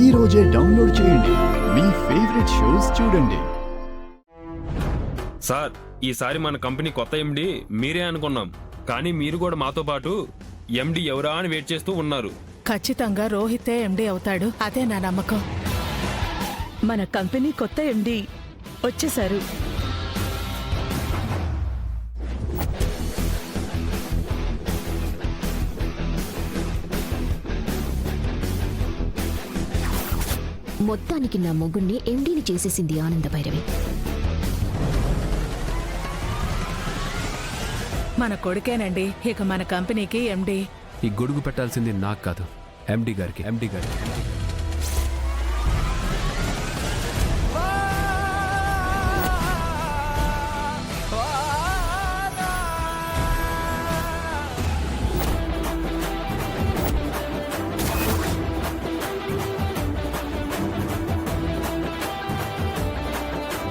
ఈ రోజే డౌన్లోడ్ చేయండి. మీ ఫేవరెట్ షోస్ చూడండి. సార్, ఈసారి మన కంపెనీ కొత్త ఎండి మీరే అనుకున్నాం, కానీ మీరు కూడా మాతో పాటు ఎండి ఎవరా అని వెయిట్ చేస్తూ ఉన్నారు. ఖచ్చితంగా రోహితే ఎండి అవుతాడు, అదే నా నమ్మకం. మన కంపెనీ కొత్త ఎండి వచ్చేశారు. మొత్తానికి నా మొగుణ్ణి ఎండీని చేసేసింది ఆనంద భైరవి. మన కొడుకేనండి ఇక మన కంపెనీకి ఎండి. ఈ గొడుగు పెట్టాల్సింది నాకు కాదు, ఎండి గారికి.